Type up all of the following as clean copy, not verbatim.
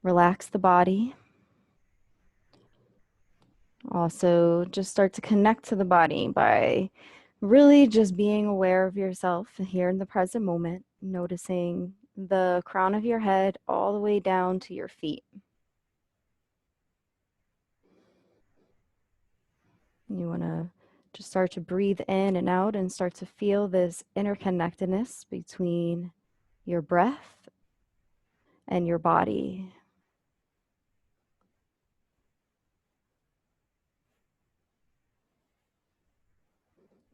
Relax the body. Also, just start to connect to the body by really just being aware of yourself here in the present moment, noticing the crown of your head all the way down to your feet. You want to just start to breathe in and out and start to feel this interconnectedness between your breath and your body.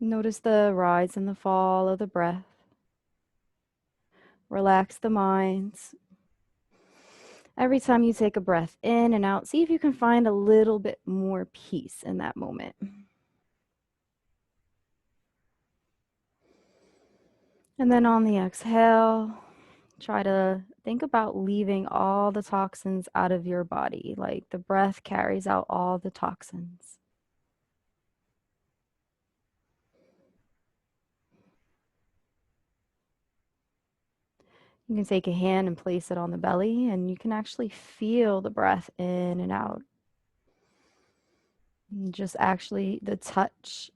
Notice the rise and the fall of the breath. Relax the mind. Every time you take a breath in and out, see if you can find a little bit more peace in that moment. And then on the exhale, try to think about leaving all the toxins out of your body, like the breath carries out all the toxins. You can take a hand and place it on the belly, and you can actually feel the breath in and out. And just actually the touch.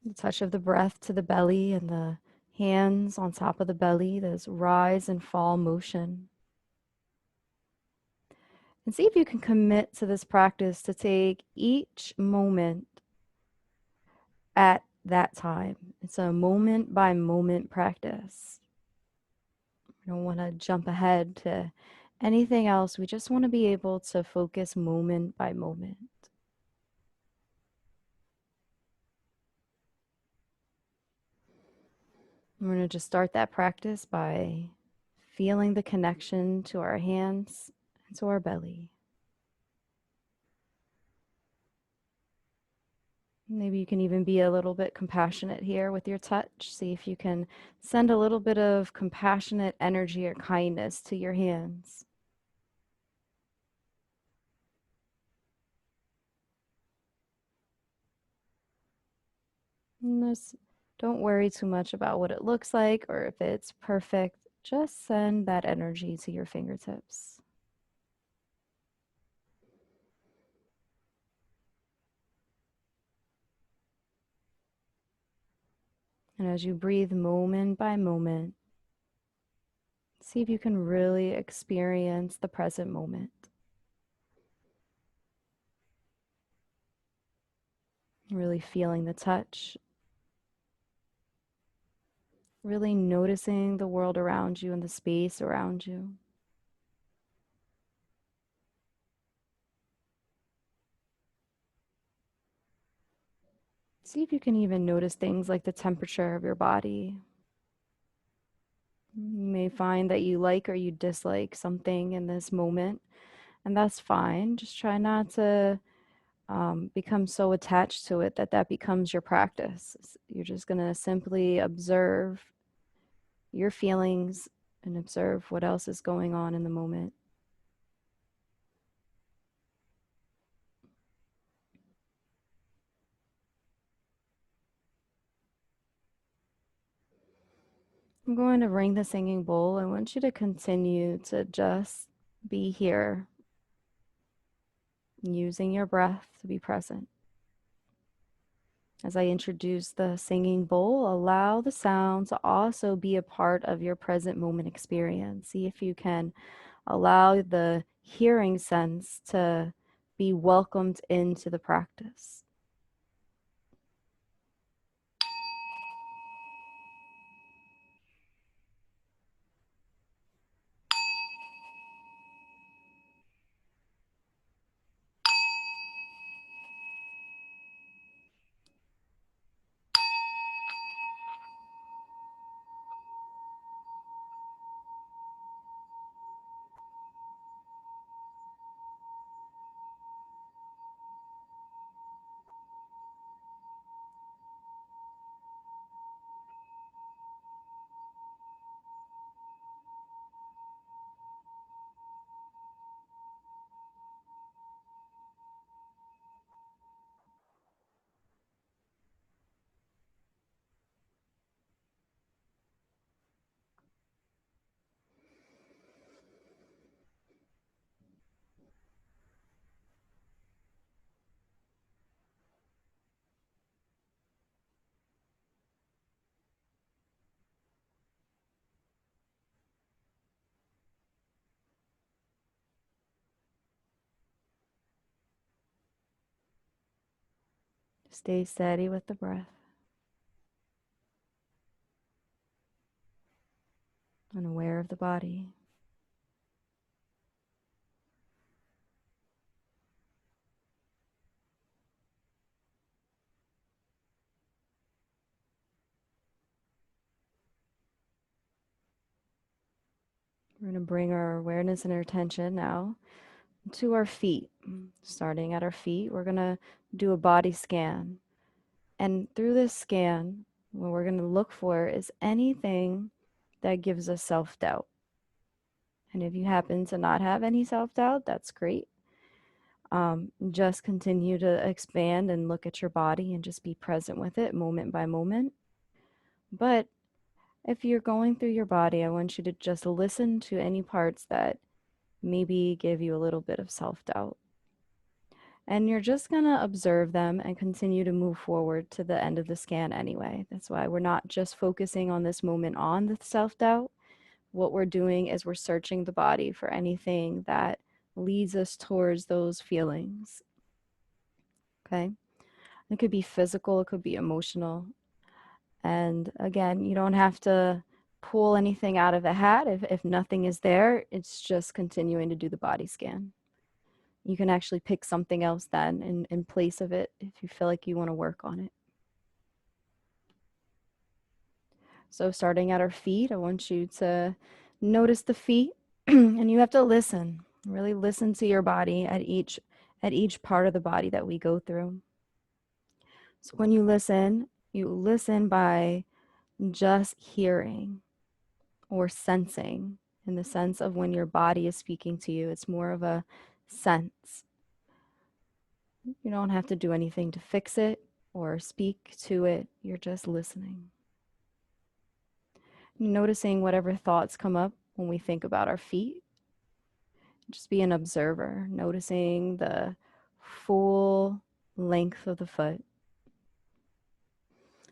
The touch of the breath to the belly and the hands on top of the belly, this rise and fall motion. And see if you can commit to this practice to take each moment at that time. It's a moment by moment practice. We don't want to jump ahead to anything else. We just want to be able to focus moment by moment. We're going to just start that practice by feeling the connection to our hands and to our belly. Maybe you can even be a little bit compassionate here with your touch. See if you can send a little bit of compassionate energy or kindness to your hands. Don't worry too much about what it looks like or if it's perfect. Just send that energy to your fingertips. And as you breathe moment by moment, see if you can really experience the present moment. Really feeling the touch. Really noticing the world around you and the space around you. See if you can even notice things like the temperature of your body. You may find that you like or you dislike something in this moment, and that's fine. Just try not to become so attached to it that that becomes your practice. You're just going to simply observe your feelings and observe what else is going on in the moment. I'm going to ring the singing bowl. I want you to continue to just be here, using your breath to be present. As I introduce the singing bowl, allow the sound to also be a part of your present moment experience. See if you can allow the hearing sense to be welcomed into the practice. Stay steady with the breath and aware of the body. We're going to bring our awareness and our attention now to our feet. Starting at our feet, we're going to do a body scan. And through this scan, what we're going to look for is anything that gives us self-doubt. And if you happen to not have any self-doubt, that's great. Just continue to expand and look at your body and just be present with it moment by moment. But if you're going through your body, I want you to just listen to any parts that maybe give you a little bit of self-doubt. And you're just going to observe them and continue to move forward to the end of the scan anyway. That's why we're not just focusing on this moment on the self-doubt. What we're doing is we're searching the body for anything that leads us towards those feelings. Okay? It could be physical, it could be emotional. And again, you don't have to pull anything out of the hat. If nothing is there, it's just continuing to do the body scan. You can actually pick something else then in place of it if you feel like you want to work on it. So starting at our feet, I want you to notice the feet and you have to listen. Really listen to your body at each part of the body that we go through. So when you listen by just hearing or sensing, in the sense of when your body is speaking to you. It's more of a sense. You don't have to do anything to fix it or speak to it. You're just listening. Noticing whatever thoughts come up when we think about our feet. Just be an observer, noticing the full length of the foot.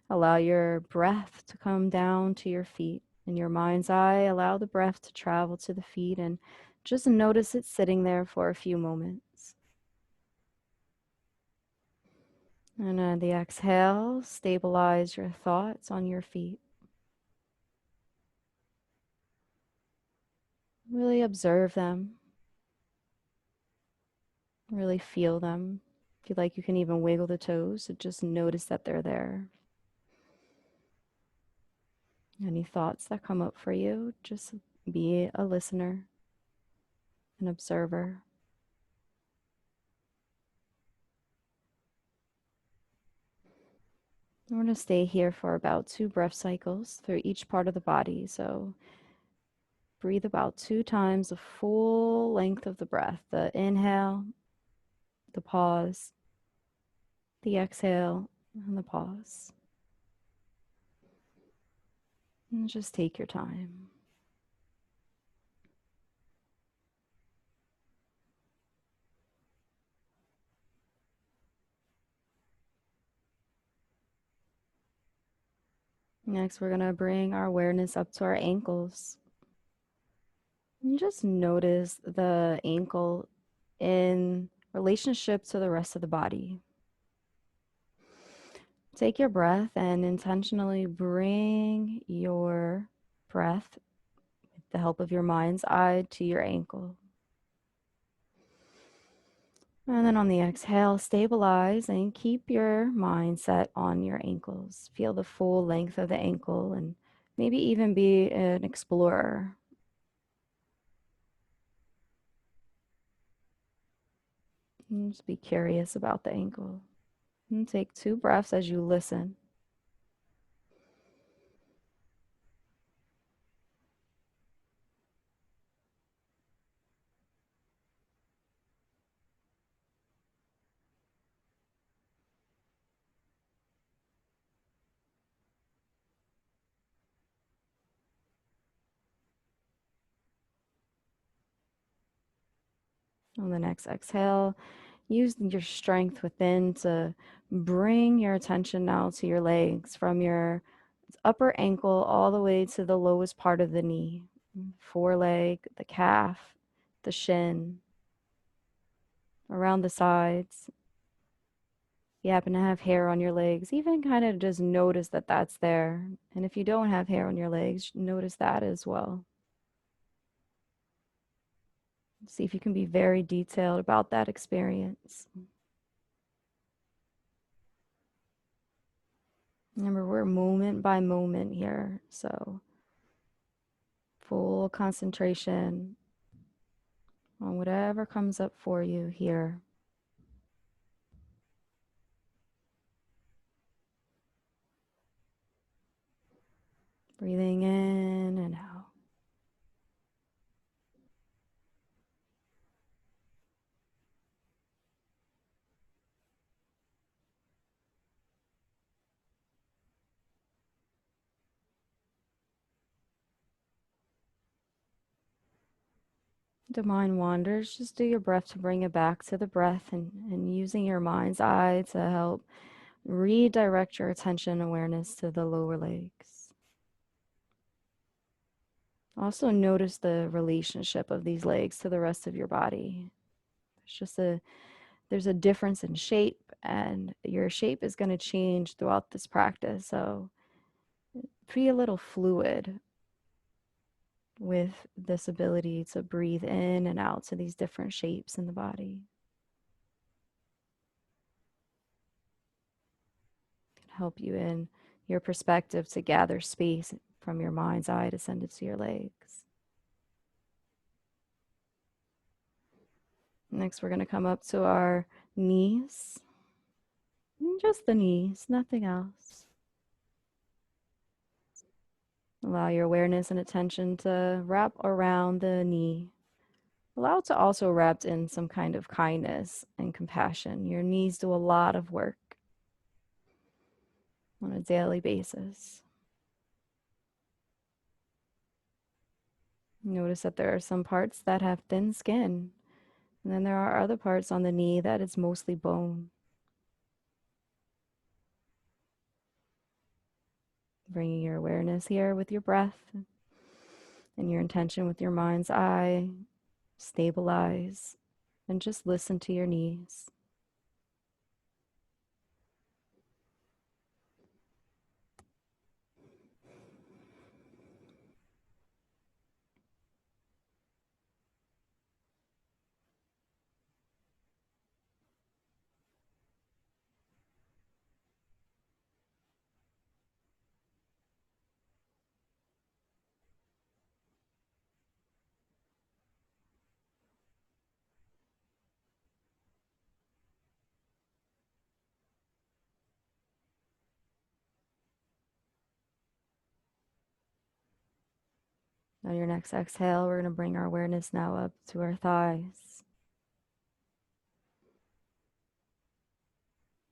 Allow your breath to come down to your feet. In your mind's eye, allow the breath to travel to the feet and just notice it sitting there for a few moments. And on the exhale, stabilize your thoughts on your feet. Really observe them. Really feel them. If you like, you can even wiggle the toes, so just notice that they're there. Any thoughts that come up for you, just be a listener, an observer. We're going to stay here for about 2 breath cycles through each part of the body. So breathe about 2 times the full length of the breath. The inhale, the pause, the exhale, and the pause. And just take your time. Next, we're going to bring our awareness up to our ankles. And just notice the ankle in relationship to the rest of the body. Take your breath and intentionally bring your breath, with the help of your mind's eye, to your ankle. And then on the exhale, stabilize and keep your mindset on your ankles. Feel the full length of the ankle and maybe even be an explorer. And just be curious about the ankle. And take 2 breaths as you listen. On the next exhale, use your strength within to bring your attention now to your legs, from your upper ankle all the way to the lowest part of the knee, foreleg, the calf, the shin, around the sides. If you happen to have hair on your legs, even kind of just notice that that's there. And if you don't have hair on your legs, notice that as well. See if you can be very detailed about that experience. Remember, we're moment by moment here, so full concentration on whatever comes up for you here. Breathing in and out. The mind wanders, just do your breath to bring it back to the breath and using your mind's eye to help redirect your attention awareness to the lower legs. Also notice the relationship of these legs to the rest of your body. There's a difference in shape, and your shape is going to change throughout this practice. So be a little fluid with this ability to breathe in and out to these different shapes in the body. It can help you in your perspective to gather space from your mind's eye to send it to your legs. Next, we're going to come up to our knees. Just the knees, nothing else. Allow your awareness and attention to wrap around the knee. Allow it to also wrap in some kind of kindness and compassion. Your knees do a lot of work on a daily basis. Notice that there are some parts that have thin skin, and then there are other parts on the knee that is mostly bone. Bringing your awareness here with your breath and your intention with your mind's eye. Stabilize and just listen to your knees. On your next exhale, we're going to bring our awareness now up to our thighs.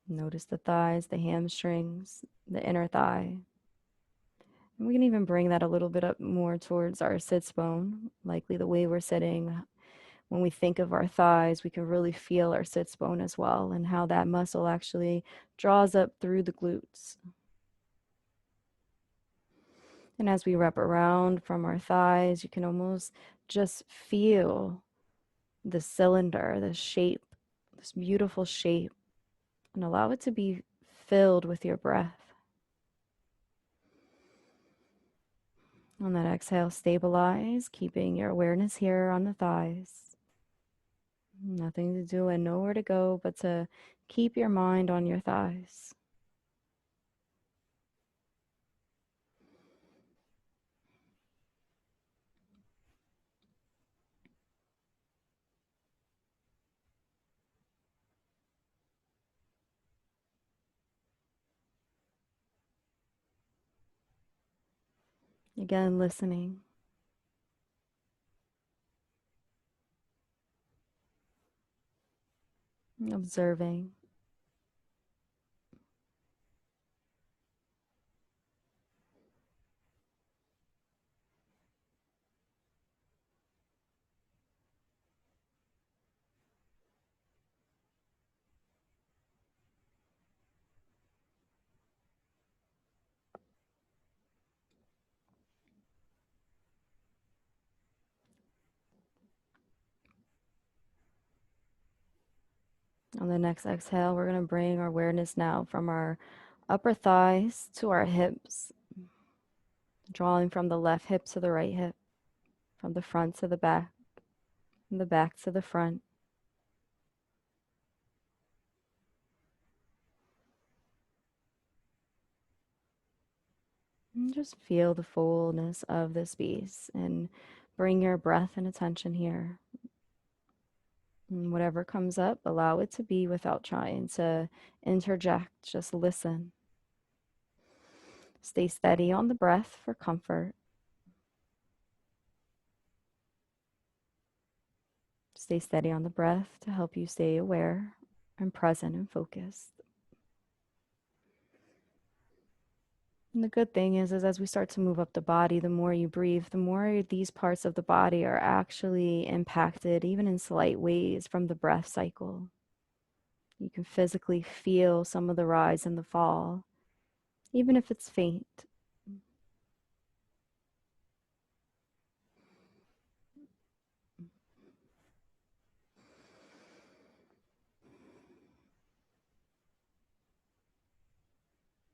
Notice the thighs, the hamstrings, the inner thigh. And we can even bring that a little bit up more towards our sits bone, likely the way we're sitting. When we think of our thighs, we can really feel our sits bone as well and how that muscle actually draws up through the glutes. And as we wrap around from our thighs, you can almost just feel the cylinder, the shape, this beautiful shape, and allow it to be filled with your breath. On that exhale, stabilize, keeping your awareness here on the thighs. Nothing to do and nowhere to go but to keep your mind on your thighs. Again, listening, observing. On the next exhale, we're going to bring our awareness now from our upper thighs to our hips, drawing from the left hip to the right hip, from the front to the back, from the back to the front. And just feel the fullness of the space and bring your breath and attention here. And whatever comes up, allow it to be without trying to interject. Just listen. Stay steady on the breath for comfort. Stay steady on the breath to help you stay aware and present and focused. And the good thing is as we start to move up the body, the more you breathe, the more these parts of the body are actually impacted, even in slight ways, from the breath cycle. You can physically feel some of the rise and the fall, even if it's faint.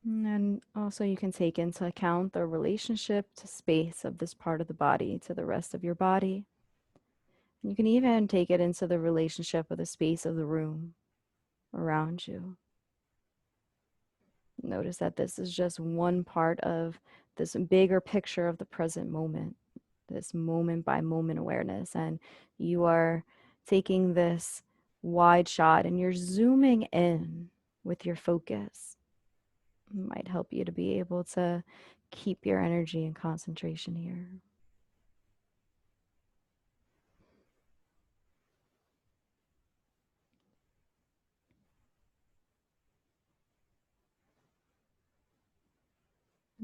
And also, you can take into account the relationship to space of this part of the body to the rest of your body. You can even take it into the relationship of the space of the room around you. Notice that this is just one part of this bigger picture of the present moment, this moment by moment awareness. And you are taking this wide shot and you're zooming in with your focus. It might help you to be able to keep your energy and concentration here.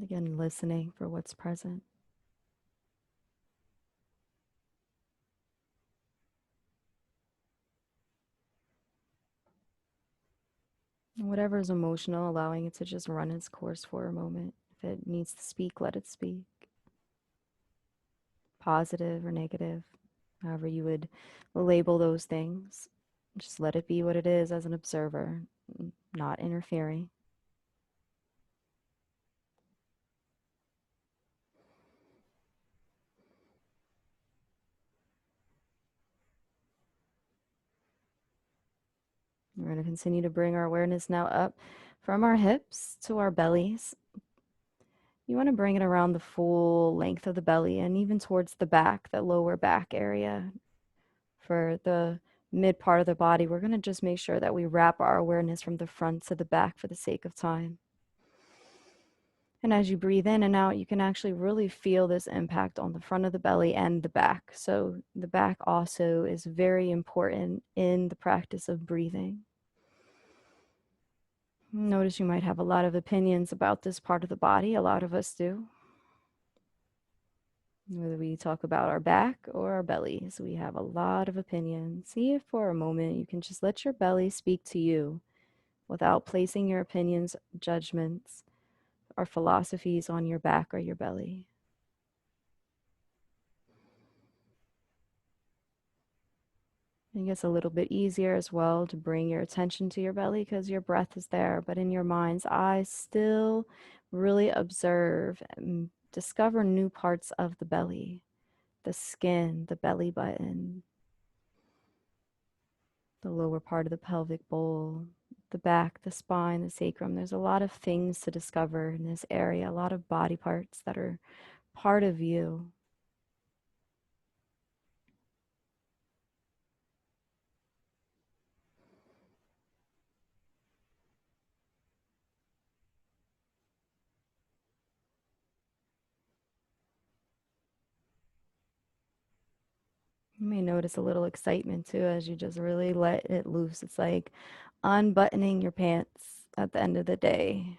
Again, listening for what's present. And whatever is emotional, allowing it to just run its course for a moment. If it needs to speak, let it speak. Positive or negative, however you would label those things. Just let it be what it is as an observer, not interfering. We're going to continue to bring our awareness now up from our hips to our bellies. You want to bring it around the full length of the belly and even towards the back, the lower back area. For the mid part of the body, we're going to just make sure that we wrap our awareness from the front to the back for the sake of time. And as you breathe in and out, you can actually really feel this impact on the front of the belly and the back. So the back also is very important in the practice of breathing. Notice you might have a lot of opinions about this part of the body. A lot of us do. Whether we talk about our back or our bellies, we have a lot of opinions. See if for a moment you can just let your belly speak to you without placing your opinions, judgments, or philosophies on your back or your belly. It gets a little bit easier as well to bring your attention to your belly because your breath is there, but in your mind's eye, still really observe and discover new parts of the belly, the skin, the belly button, the lower part of the pelvic bowl, the back, the spine, the sacrum. There's a lot of things to discover in this area, a lot of body parts that are part of you. You may notice a little excitement too as you just really let it loose. It's like unbuttoning your pants at the end of the day.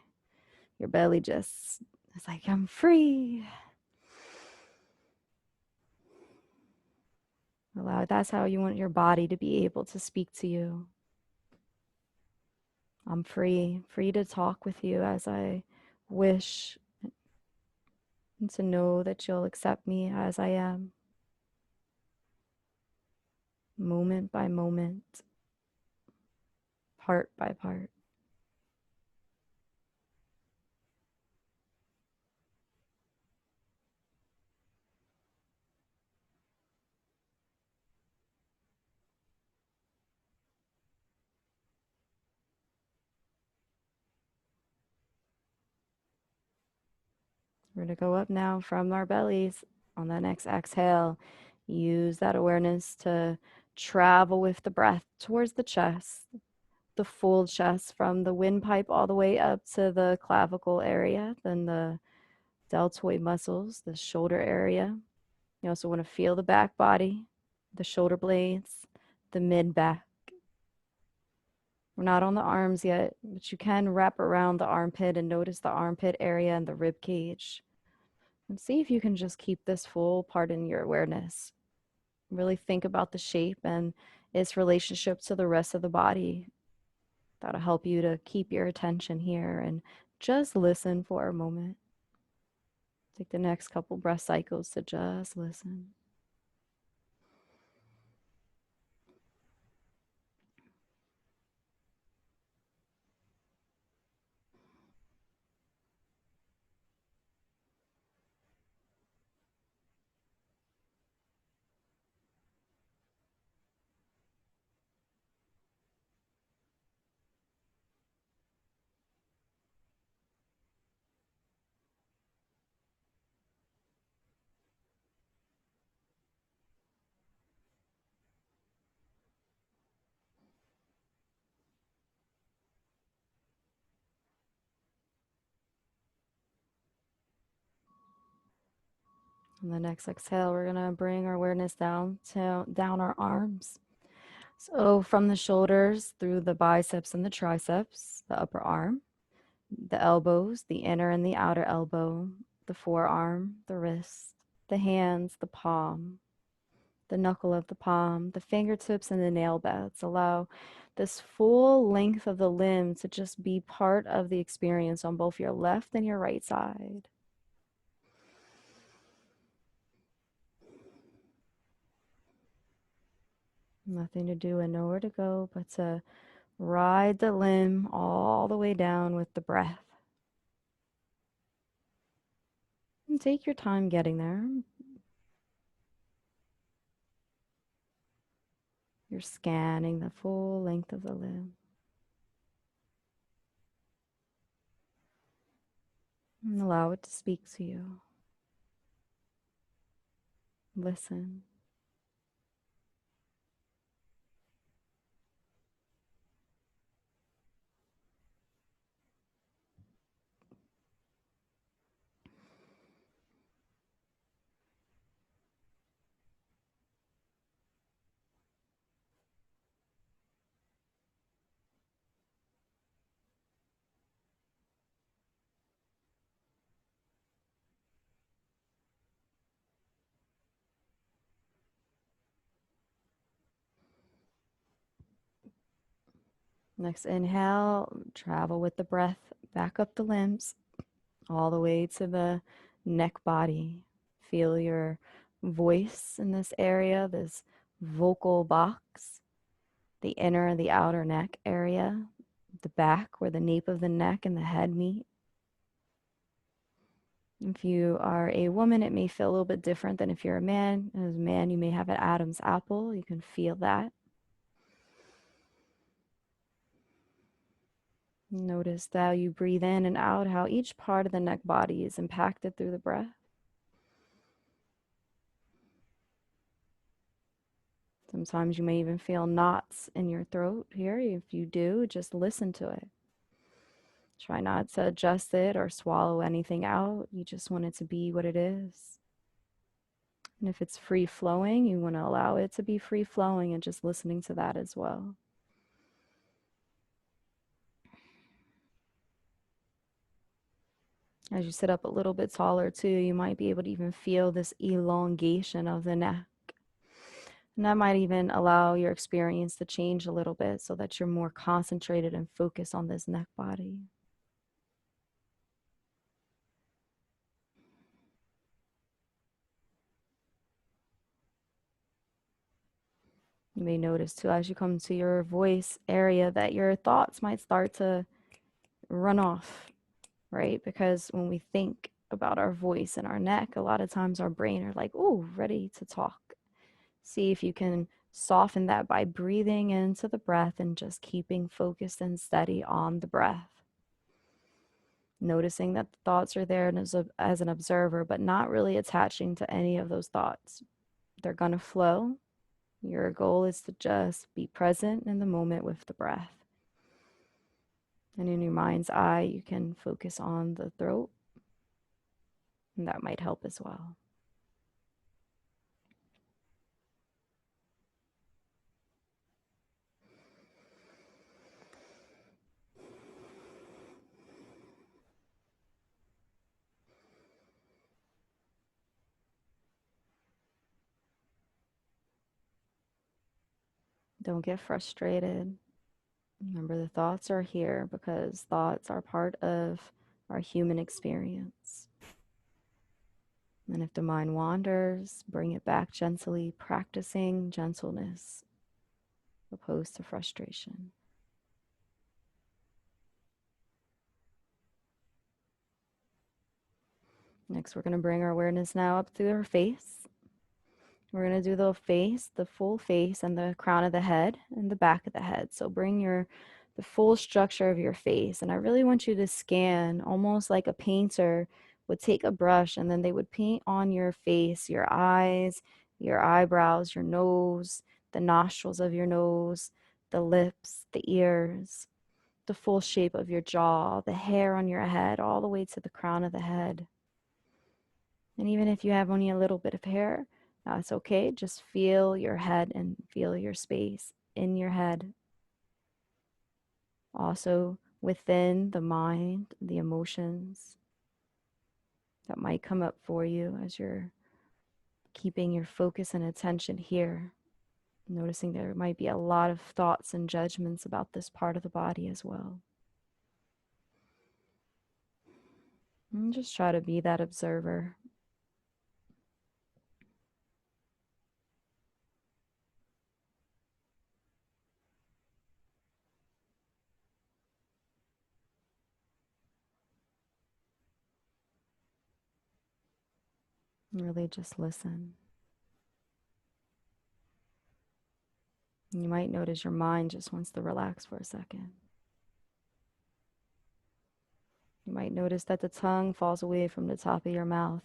Your belly just, it's like, I'm free. Allow, that's how you want your body to be able to speak to you. I'm free, free to talk with you as I wish, and to know that you'll accept me as I am, moment by moment. part by part. We're going to go up now from our bellies. On the next exhale, use that awareness to travel with the breath towards the chest, the full chest from the windpipe all the way up to the clavicle area, then the deltoid muscles, the shoulder area. You also want to feel the back body, the shoulder blades, the mid back. We're not on the arms yet, but you can wrap around the armpit and notice the armpit area and the rib cage. And see if you can just keep this full part in your awareness. Really think about the shape and its relationship to the rest of the body. That'll help you to keep your attention here and just listen for a moment. Take the next couple breath cycles to just listen. On the next exhale, we're gonna bring our awareness down to down our arms. So from the shoulders through the biceps and the triceps, the upper arm, the elbows, the inner and the outer elbow, the forearm, the wrist, the hands, the palm, the knuckle of the palm, the fingertips, and the nail beds. Allow this full length of the limb to just be part of the experience on both your left and your right side. Nothing to do and nowhere to go but to ride the limb all the way down with the breath. And take your time getting there. You're scanning the full length of the limb. And allow it to speak to you. Listen. Next inhale, travel with the breath back up the limbs, all the way to the neck body. Feel your voice in this area, this vocal box, the inner and the outer neck area, the back where the nape of the neck and the head meet. If you are a woman, it may feel a little bit different than if you're a man. As a man, you may have an Adam's apple. You can feel that. Notice how you breathe in and out, how each part of the neck body is impacted through the breath. Sometimes you may even feel knots in your throat here. If you do, just listen to it. Try not to adjust it or swallow anything out. You just want it to be what it is. And if it's free flowing, you want to allow it to be free flowing and just listening to that as well. As you sit up a little bit taller too, you might be able to even feel this elongation of the neck. And that might even allow your experience to change a little bit so that you're more concentrated and focused on this neck body. You may notice too, as you come to your voice area, that your thoughts might start to run off, right? Because when we think about our voice and our neck, a lot of times our brain are like, oh, ready to talk. See if you can soften that by breathing into the breath and just keeping focused and steady on the breath. Noticing that the thoughts are there as an observer, but not really attaching to any of those thoughts. They're going to flow. Your goal is to just be present in the moment with the breath. And in your mind's eye, you can focus on the throat, and that might help as well. Don't get frustrated. Remember, the thoughts are here because thoughts are part of our human experience. And if the mind wanders, bring it back gently, practicing gentleness opposed to frustration. Next, we're going to bring our awareness now up through our face. We're going to do the face, the full face, and the crown of the head and the back of the head. So bring the full structure of your face. And I really want you to scan, almost like a painter would take a brush and then they would paint on your face, your eyes, your eyebrows, your nose, the nostrils of your nose, the lips, the ears, the full shape of your jaw, the hair on your head, all the way to the crown of the head. And even if you have only a little bit of hair, that's okay. Just feel your head and feel your space in your head. Also within the mind, the emotions that might come up for you as you're keeping your focus and attention here. Noticing there might be a lot of thoughts and judgments about this part of the body as well. And just try to be that observer. And really just listen. You might notice your mind just wants to relax for a second. You might notice that the tongue falls away from the top of your mouth.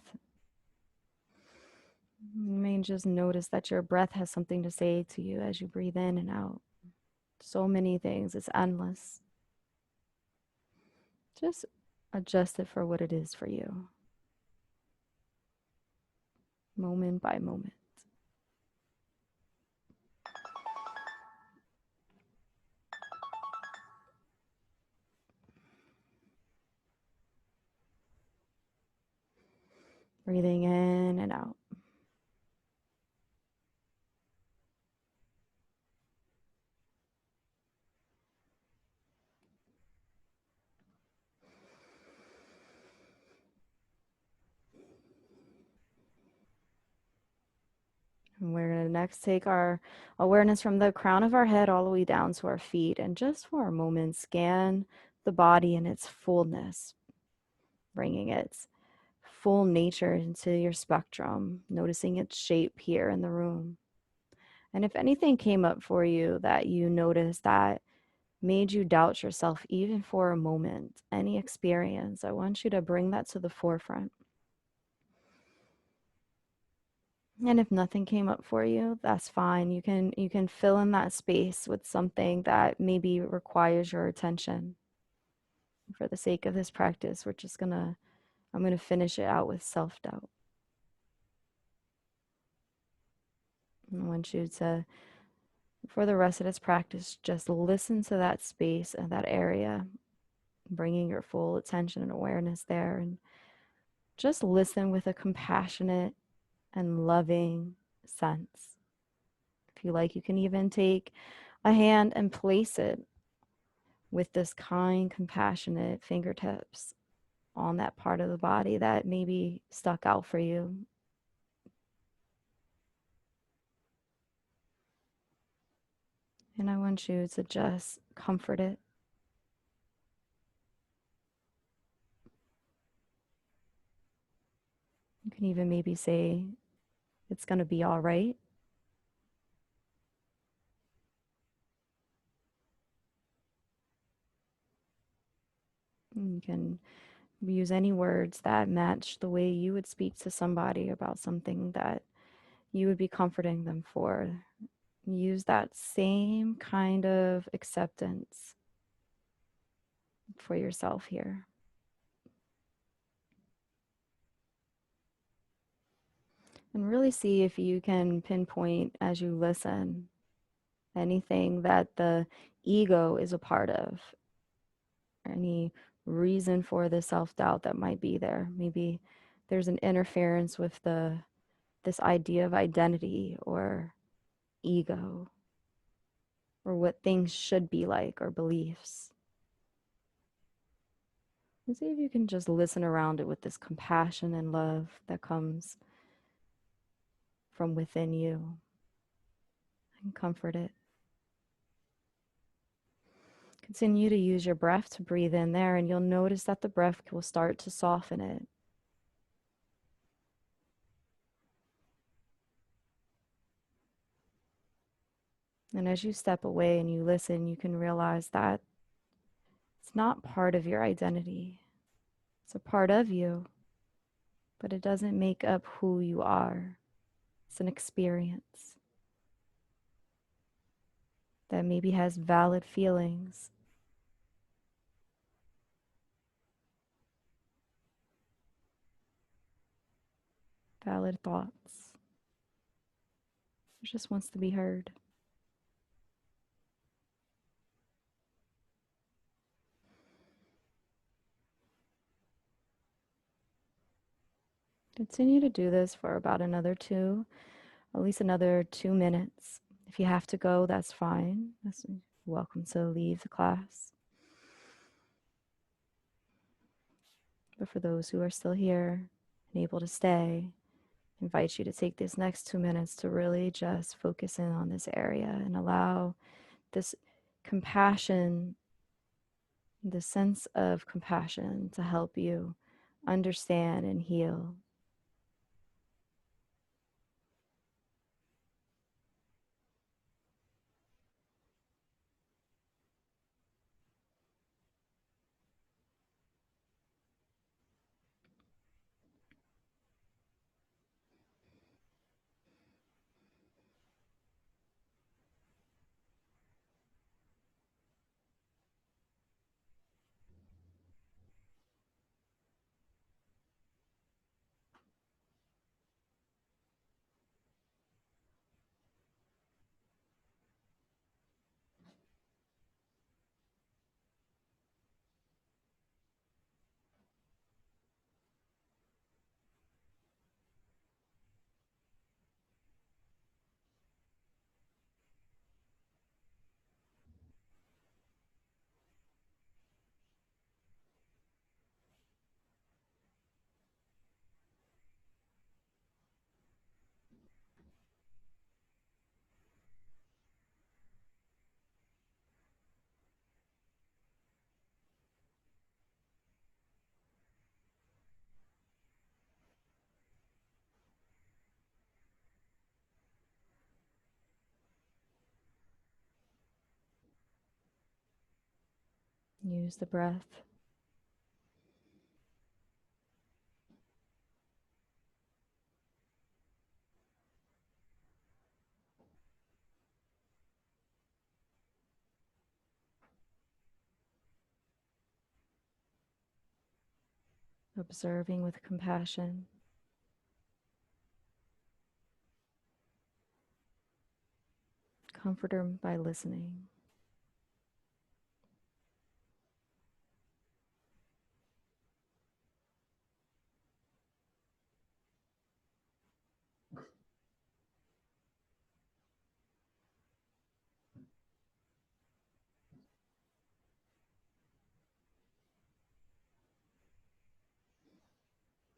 You may just notice that your breath has something to say to you as you breathe in and out. So many things, it's endless. Just adjust it for what it is for you, moment by moment. Breathing in and out. And we're going to next take our awareness from the crown of our head all the way down to our feet. And just for a moment, scan the body in its fullness, bringing its full nature into your spectrum, noticing its shape here in the room. And if anything came up for you that you noticed that made you doubt yourself even for a moment, any experience, I want you to bring that to the forefront. And if nothing came up for you, that's fine. You can fill in that space with something that maybe requires your attention. For the sake of this practice, I'm gonna finish it out with self-doubt. I want you to, for the rest of this practice, just listen to that space and that area, bringing your full attention and awareness there, and just listen with a compassionate and loving sense. If you like, you can even take a hand and place it with this kind, compassionate fingertips on that part of the body that maybe stuck out for you. And I want you to just comfort it. You can even maybe say, it's going to be all right. And you can use any words that match the way you would speak to somebody about something that you would be comforting them for. Use that same kind of acceptance for yourself here. And really see if you can pinpoint as you listen anything that the ego is a part of, any reason for the self-doubt that might be there. Maybe there's an interference with this idea of identity or ego or what things should be like or beliefs. And see if you can just listen around it with this compassion and love that comes from within you and comfort it. Continue to use your breath to breathe in there, and you'll notice that the breath will start to soften it. And as you step away and you listen, you can realize that it's not part of your identity. It's a part of you, but it doesn't make up who you are. It's an experience that maybe has valid feelings, valid thoughts. It just wants to be heard. Continue to do this for about at least another 2 minutes. If you have to go, that's fine. You're welcome to leave the class. But for those who are still here and able to stay, I invite you to take this next 2 minutes to really just focus in on this area and allow this compassion, the sense of compassion to help you understand and heal. Use the breath. Observing with compassion. Comfort her by listening.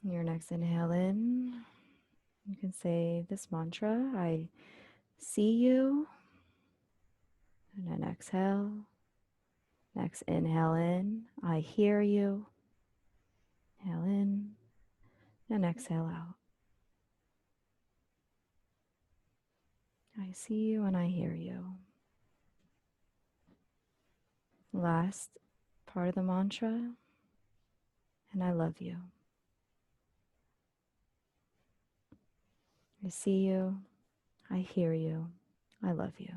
Your next inhale in, you can say this mantra: I see you, And then exhale. Next inhale in. I hear you. Inhale in and exhale out. I see you and I hear you. Last part of the mantra, and I love you. I see you. I hear you. I love you.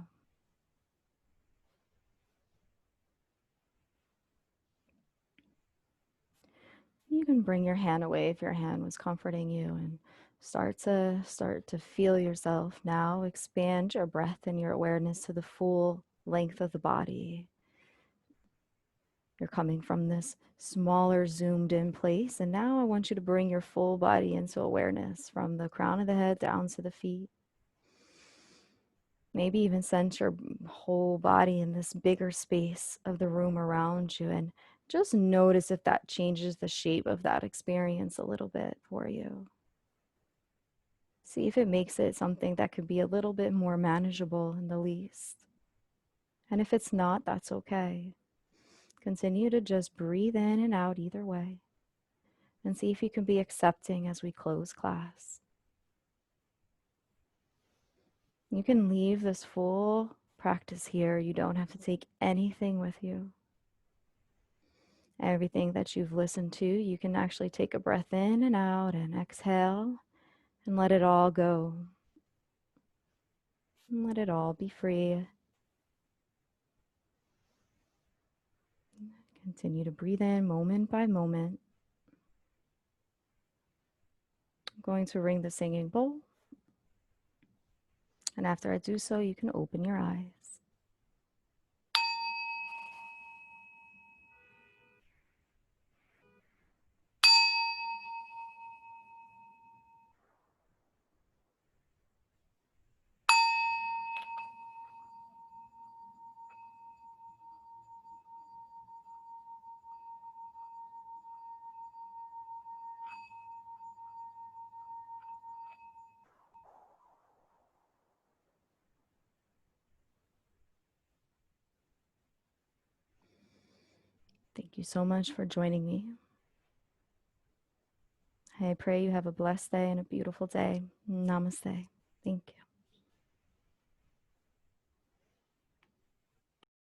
You can bring your hand away if your hand was comforting you and start to feel yourself now. Expand your breath and your awareness to the full length of the body. You're coming from this smaller, zoomed in place. And now I want you to bring your full body into awareness from the crown of the head down to the feet. Maybe even sense your whole body in this bigger space of the room around you. And just notice if that changes the shape of that experience a little bit for you. See if it makes it something that could be a little bit more manageable in the least. And if it's not, that's okay. Continue to just breathe in and out either way. And see if you can be accepting as we close class. You can leave this full practice here. You don't have to take anything with you. Everything that you've listened to, you can actually take a breath in and out and exhale and let it all go. And let it all be free. Continue to breathe in moment by moment. I'm going to ring the singing bowl. And after I do so, you can open your eyes. Thank you so much for joining me. I pray you have a blessed day and a beautiful day. Namaste. Thank you.